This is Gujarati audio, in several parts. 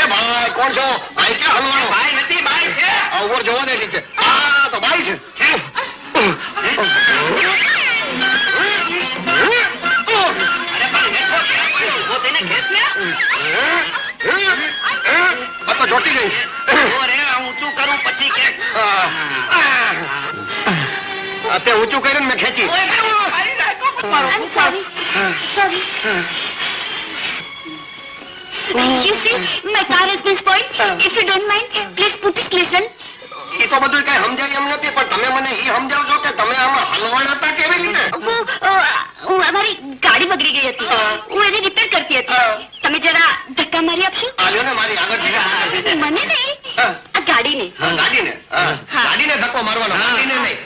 ભાઈ કોણ છો? ભાઈ ક્યાં હલવાનો? ભાઈ નથી, ભાઈ છે. ઉપર જોવા દે છે. આ તો ભાઈ છે. તો ચોટી ગઈ. ઊંચું કરું પછી કે અત્યારે ઊંચું કરીને મેં ખેંચી. I'm sorry. Sorry. You see, my car has been spoiled. If you don't mind, please put it listen. એ તો બધું કઈ સમજાય એમ નથી, પણ તમે મને એ સમજાવશો કે તમે આમાં હલવાના હતા કેવી રીતે? અમારી ગાડી બગડી ગઈ હતી. હું એને રિપેર કરતી હતી. તમે જરા ધક્કા મારી આપશો? આલ્યો ને મારી આગળ. મને નહીં, આ ગાડીને. ગાડીને? ગાડીને ધક્કો મારવાનો, ગાડીને નહીં.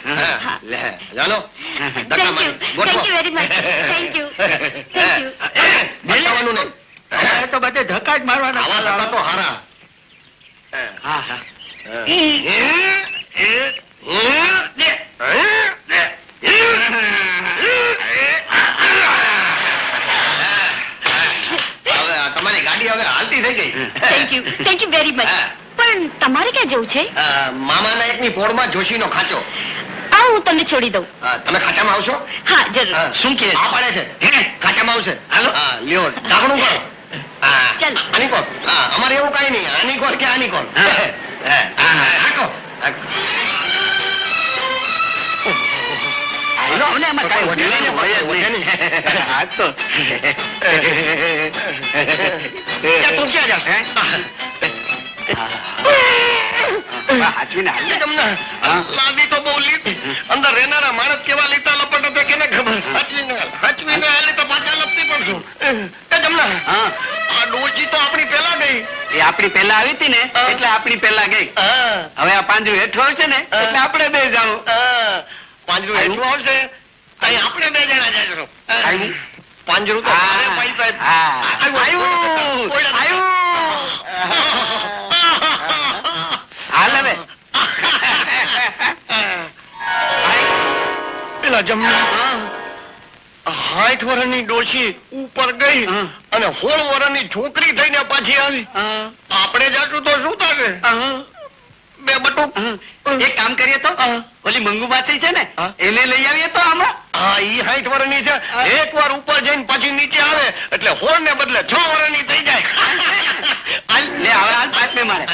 લે ચાલો ધક્કા મારી. Thank you very much. Thank you. Thank you. ભટકાવાનું નહીં. તો બધે ધક્કા જ મારવાના. આવા ધક્કા તો હારા. હા હા. તમારી ગાડી હવે હાલતી થઈ ગઈ. Thank you very much. પણ તમારે ક્યાં જવું છે? મામાના એકની પોળમાં જોશીનો ખાંચો. આ હું તમને છોડી દઉં. તમે ખાંચામાં આવશો? હા જરૂર. શું કે આ પડે છે? ખાંચામાં આવશે. હાલો લ્યો ઢાંકણું કરો. ચાલ. આની કોર. અમારે એવું કઈ નહીં. આની કોર કે આની કોર. હાકો. તું ક્યાં જશે? લાદી તો બહુ લીટ. અંદર રહેનારા માણસ કેવા લીટા લપટ હતા કેને ખબર. હચવીને હાલી તો પાછા લપટી પડશું. જમના આ ડોચી તો આપણી પેલા ગઈ. એ આપણી પેલા આવી હતી ને એટલે આપણી પેલા ગઈ. હવે આ પાંજરું હેઠું આવશે ને એટલે આપણે બે જાવ. પાંજરું હેઠું આવશે અહીં આપણે બે જણા જઈશું. પાંજરું તો હાલ હવે પેલા જમના 60 વર્ષની ડોશી ઉપર ગઈ અને 16 વર્ષની છોકરી થઈને પાછી આવી. આપણે જાશું તો શું થશે? બે બટુક. એક કામ કરીએ તો ઓલી મંગુબાથી છે ને એને લઈ આવીએ તો આમાં. હા ઈ 60 વર્ષની છે. એક વાર ઉપર જઈને પછી નીચે આવે એટલે 16 ને બદલે 6 વર્ષની થઈ જાય. લે હવે હાલ પાછમે મારે.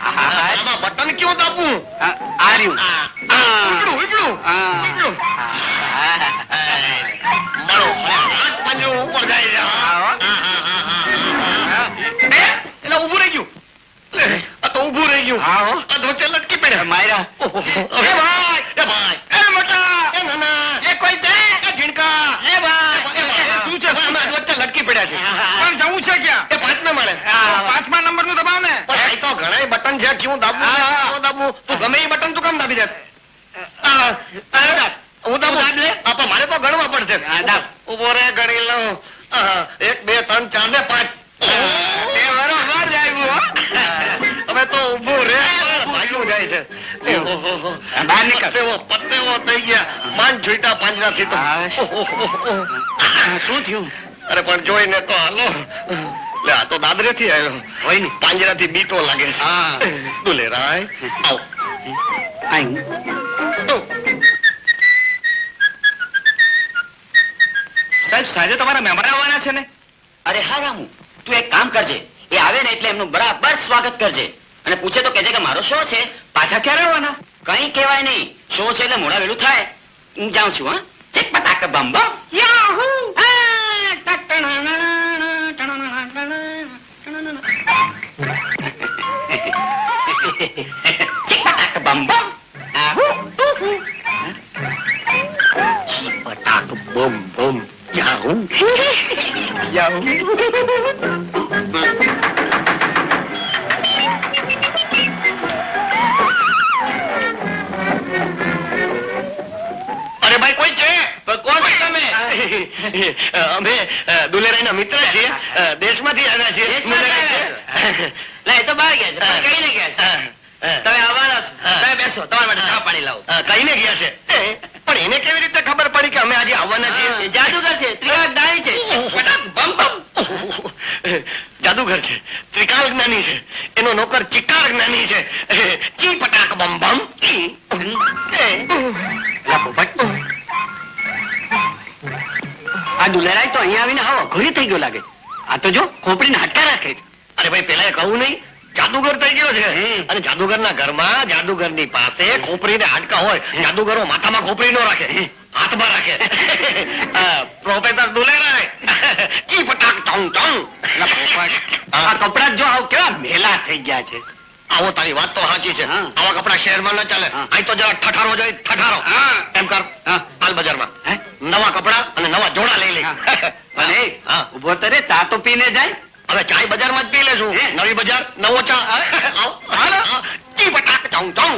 આમાં બટન ક્યું દાબવું? આ રહ્યું. ઉપડું. પાંજરું ઉપર જાય છે. એટલે ઉભું રહી ગયું. આ તો ઉભું રહી ગયું. આ ધોચે લટકી પડ્યા. માયરા. એ ભાઈ એ મોટા એ નાના એ કોઈ છે એ ઝીણકા એ ભાઈ શું છે? વચ્ચે લટકી પડ્યા છે. પણ જવું છે ક્યાં? એ 5મા માળે. 5મા નંબરનું દબાવ ને. પણ આ તો ઘણા બટન છે. ક્યું દાબવું? દાબવું તું ગમે એ બટન તું કેમ દાબી દે? હું દાબું. પણ મારે તો ગણવા પડશે. ઉભો રે ગણી લઉં. 1 2 3 4 ને 5. હવે તો ઉભું રે. ભાગ્યું જાય છે. બહાર નીકળ. પત્તેવો થઈ ગયા. માંડ છૂટા પાંજરાથી તો. શું થયું? અરે પણ જોઈને તો હાલો. લે આ તો દાદરે થી આવ્યો હોય ને પાંજરાથી બીતો લાગે. દુલેરાય આવ. સાહેબ સાંજે તમારા મહેમાન આવવાના છે ને? અરે હા રામુ, તું એક કામ કરજે. એ આવે ને એટલે એમનું બરાબર સ્વાગત કરજે અને પૂછે તો કહેજે કે મારો શો છે. પાછા ક્યારે આવવાના? કઈ કહેવાય નહીં. શો છે એટલે મોડા વેલું થાય. હું જાઉં છું. હા ચેક પટાક બમ બમ યાહૂ. ચેક પટાક બમ બમ આહુ પટાક બમ બમ યાહૂ યાહૂ. અરે ભાઈ કોઈ છે? કોણ છો તમે? અમે દુલેરાયના મિત્ર છીએ. દેશમાંથી આવ્યા છીએ. લે તો બહાર ગયા છે. કઈ ને ગયા છે? તમે આવવાના છો તમે બેસો તમારા માટે ચા પાણી લાવો કહીને ગયા છે પણ એને કેવી રીતે ખબર પડી કે અમે આજે આવવાના છીએ એ જાદુગર છે ત્રિકાળ દાણી છે પટાક બમ બમ જાદુગર છે ત્રિકાળ જ્ઞાની છે એનો નોકર ચિકાર જ્ઞાની છે ચી પટાક બમ બમ લા પોપટ આ દુલેરાય તો અહીંયા આવીને હાવ અઘોરી થઈ ગયો લાગે આ તો જો ખોપડીને હાડકા રાખે છે અરે ભાઈ પેલા કહું નહીં જાદુગર થઈ ગયો છે અને જાદુગરના ઘરમાં જાદુગરની પાસે ખોપરી ને હાડકા હોય જાદુગરો માથામાં ખોપરી નો રાખે હાથમાં રાખે પ્રોફેસર દુલેરાય કી પટાક ચોંગ ચોંગ લા પોપટ આ કપડા જો આવ કેવા મેલા થઈ ગયા છે આવો તારી વાત તો સાચી છે હા. આવા કપડા શહેરમાં ન ચાલે અહીં તો જરા ઠઠારો જોઈએ ઠઠારો એમ કર હાલ બજારમાં હે? નવા કપડા અને નવા જોડા લઈ લે અને હા. ઉભો તરે ચા તો પીને જાય હવે ચાય બજારમાં જ પી લેશું હે? નવી બજાર નવો ચા આવ હાલો કી પટાક ચોંગ ચોંગ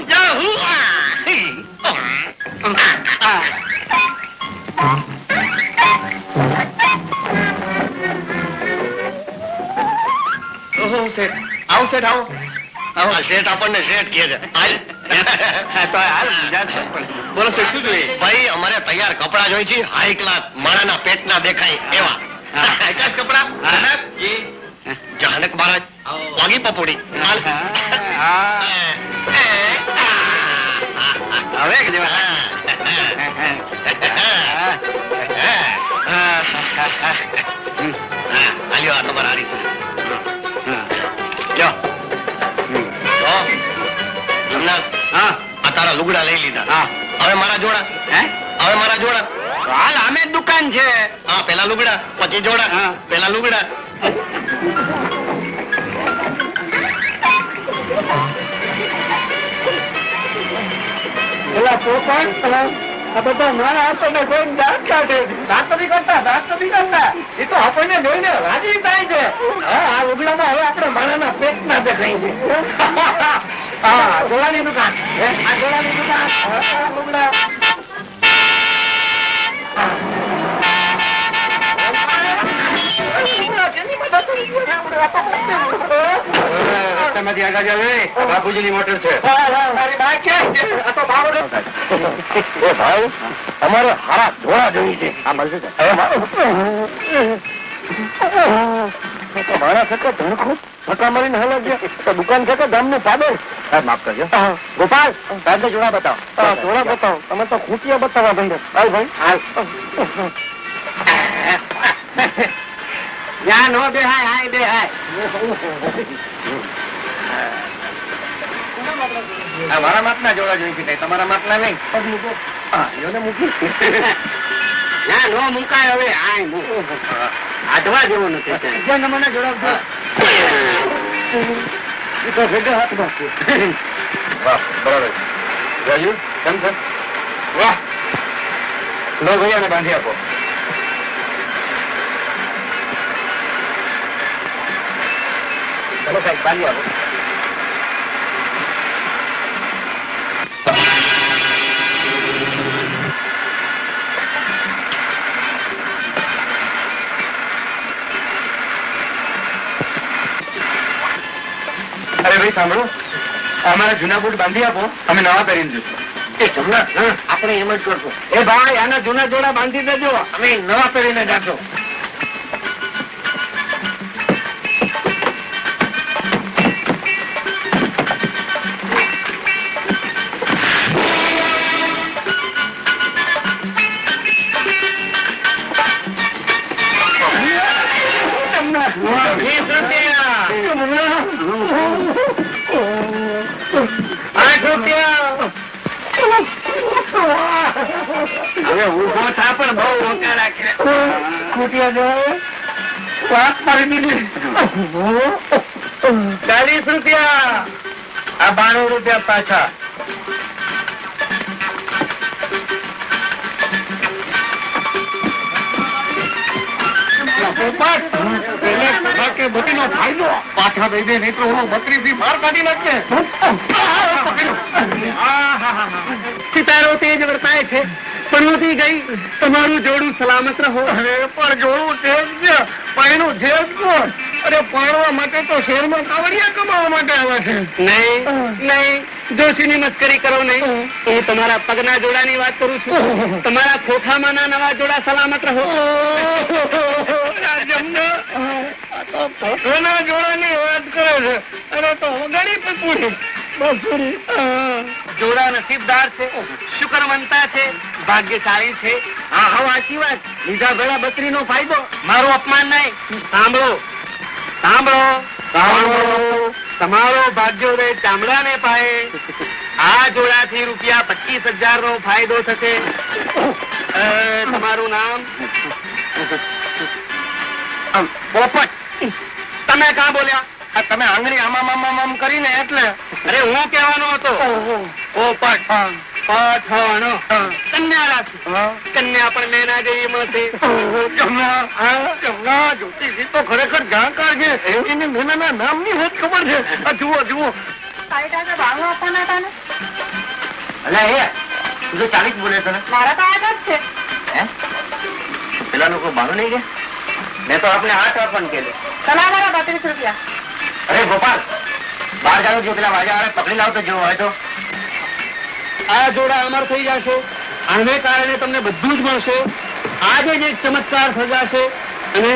ઓહો શેઠ આવો શેઠ આવો આ શેઠ આપણને શેઠ કહે છે હાલ. હા, તો હાલ ગુજરાત છે પણ. બોલો શેઠ શું જોઈએ ભાઈ અમારે તૈયાર કપડા જોઈએ છે હાઈ ક્લાસ માણાના પેટના દેખાય એવા હા. આકાશ કપડા હા. જાનક મહારાજ વાગી પપોડી હાલ. હવે કે જેવા હાલ્યો આ તમારા હારી લ્યો. તો જમનાર હા આ તારા લુગડા લઈ લીધા હા હવે મારા જોડા હે હવે મારા જોડા તો હાલ આમે જ દુકાન છે હા પેલા લુગડા પછી જોડા હા. પેલા લુગડા પેલા પોપટ આ બધા મારા હાથોને જોઈને દાંત કાઢે દાંત નથી કરતા એ તો આપણને જોઈને રાજી થાય છે આ ઉગડામાં હવે આપણે માણાના પેટના દેખાય છે હા ગોળાની દુકાન આ ગોળાની દુકાન ઉગડા રસ્તામાંથી આગળ જાવ બાપુજીની મોટર છે એ ભાઈ અમારે હારા જોડા જોઈ છે આ મળશે છે મારા સાથે ધણખું ધક્કા મારીને હલા ગયા તો દુકાન છે કે ગામનું પાદર માફ કરજો ગોપાલ સાહેબ જોડા બતાવો જોડા બતાવો તમે તો ખૂંટિયા બતાવવા ભાઈ હાલ ભાઈ હાલ ત્યાં નો બેહાય હાય બેહાય મારા માપના જોડા જોઈ છે તમારા માપના નહીં મૂકી ત્યાં નો મુકાય હવે હાય આધવા જેવો નથી નંબરના જોડા તો ભેગા હાથમાં વાહ બરાબર રાજુ કેમ છે વાહ લો ભૈયાને બાંધી આપો ચલો સાહેબ બાંધી આપો અરે ભાઈ સાંભળો અમારા જૂના બૂટ બાંધી આપો અમે નવા પહેરીને જઈશું એ જમણા આપણે એમ જ કરશું એ ભાઈ આના જૂના જોડા બાંધી દેજો અમે નવા પહેરીને જાશો હવે ઉભો થા પણ બહુ મોટા રાખે ખૂટિયા જાય વાત મારી દીધી 40 રૂપિયા આ 92 રૂપિયા પાછા પાછા દઈ દે નહીં તો હું બકરીથી માર કાઢી નાખે સિતારો તેજ વર્તાય છે પનોતી ગઈ તમારું જોડું સલામત રહો અરે પણ જોડું છે જ પૈણું છે જ કોણ અરે પાડવા માટે તો શહેરમાં કાવડિયા કમાવા માટે આવે છે. નહીં, જોશીની મસ્કરી કરો નહીં. હું તમારા પગના જોડાની વાત કરું છું. તમારા ખોખામાંના નવા જોડા સલામત રહો. ખોખાના જોડાની વાત કરે છે. અરે તો વગાડી પણ પૂરી. જોડા નસીબદાર છે, શુકરવંતા છે, ભાગ્યશાળી છે. હા હા સાચી વાત. લીધા ભેળા બકરીનો ફાયદો. મારું અપમાન નહીં. સાંભળો સાંભળો સાંભળો. તમારો ભાગ્યોદય ચામડાને પાયે. આ જોડાથી રૂપિયા 25,000 નો ફાયદો થશે. તમારું નામ? પોપટ. તમે કાં બોલ્યા? તમે આંગળી આમ કરીને એટલે. અરે હું કહેવાનો હતો પોપટ. પાઠવાનો કન્યા રાશિ. કન્યા પણ મેના જેવી મળશે. જ્યોતિષી તો ખરેખર જાણકાર છે. એને મેનાના નામની હોત ખબર છે. આ જુઓ જુઓ. ભાડું આપવાના હતા ને? અલ્યા હે તું તો 40 બોલે છે ને? મારા તો આ જ છે. હે પેલા લોકો બાનું નહીં ગયા? મેં તો આપણે 8 આપવાનું કીધું. તમારા મારા 32 રૂપિયા. અરે ગોપાલ, બહાર જાણો જો પેલા વાજા વાળા પકડી લાવતો જેવો હોય તો. આ જોડા અમર થઈ જશે. આને કારણે તમને બધું જ મળશે. આજે જ એક ચમત્કાર સર્જાશે. અને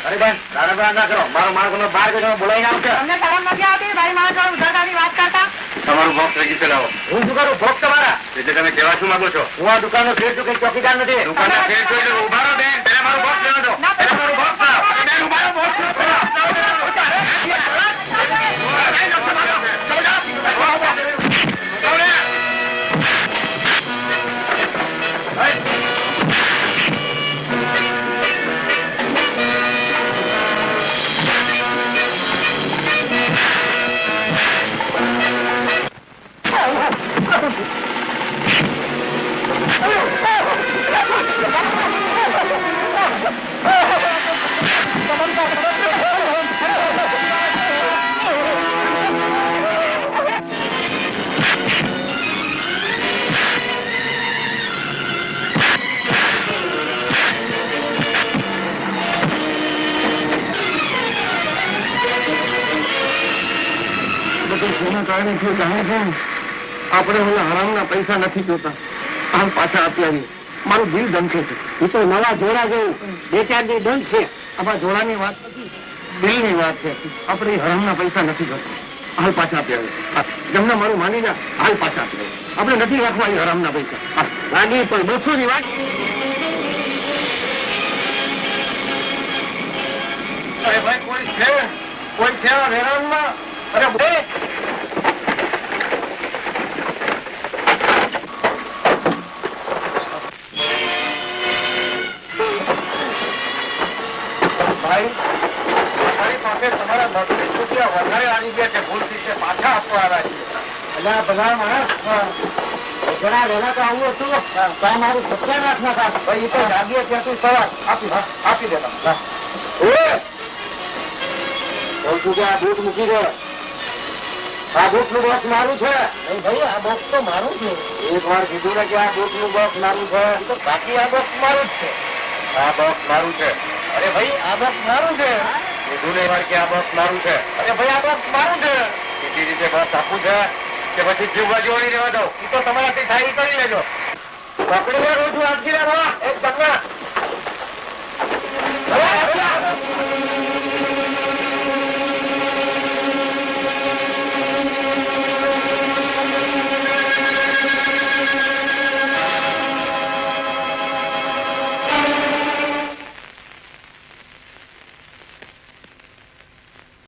અરે બેન તારા ના કરો. મારો માણસ બહાર ગયો બોલાવીને આવશે. અમને શરમ નથી આવતી ભાઈ મારા જોડે ઉધારવાની વાત કરતા? તમારું બોક્સ રજીસ્ટર લાવો. હું શું કરું? બોક્સ તમારા એટલે તમે કહેવા શું માંગો છો? હું આ દુકાનનો શેઠ છું, કઈ ચોકીદાર નથી. દુકાનના શેઠ છું એટલે ઉભા રહો બેન. પહેલા મારું બોક્સ લેવા દો. પહેલા મારું બોક્સ લાવો. બેન ઉભા રહો. બોક્સ આપણે ઓલા હરામના પૈસા નથી જોતા. આમ પાછા આપ્યા. મારું દિલ ગમશે છે. એ તો નવા જોડા જેવું 2-4 દી દંડ છે. આમાં જોડાની વાત નથી, દિલની વાત છે. આપણે હરામના પૈસા નથી જોતા. હાલ પાછા આપ્યા. જમને મારું માની જા. હાલ પાછા આપ્યા. આપણે નથી રાખવા એ હરામના પૈસા. લાગી પણ 200 ની વાત. અરે ભાઈ કોઈ છે? કોઈ છે હરામમાં? અરે ભાઈ મારી પાસે તમારા 30 રૂપિયા વધારે આવી ગયા છે. ભૂલથી છે પાછા આપવા આવ્યા છે. એટલે બધા માણસ ઘણા વહેલા તો આવું હતું. ત્યાં મારું સત્યાનાશ ના થાય. ભાઈ એ તો જાગીએ ત્યાં તું સવાર આપી દેતા. કહું છું કે આ બૂટ મૂકી દે. આ બૂટ નું બોક્સ મારું છે. નહીં ભાઈ આ બોક્સ તો મારું છે. એક વાર કીધું ને કે આ બૂટ નું બોક્સ મારું છે. બાકી આ બોક્સ મારું જ છે. આ બોક્સ મારું છે. અરે ભાઈ આ બોક્સ મારું છે. કીધું ને વાર કે આ બોક્સ મારું છે. અરે ભાઈ આ બોક્સ મારું છે. બીજી રીતે બોક્સ આપવું છે કે પછી જીવવા જેવાની રહેવા દો. એ તો તમારાથી થાય કરી લેજો. પકડી લે રોજ આજથી એક જમણા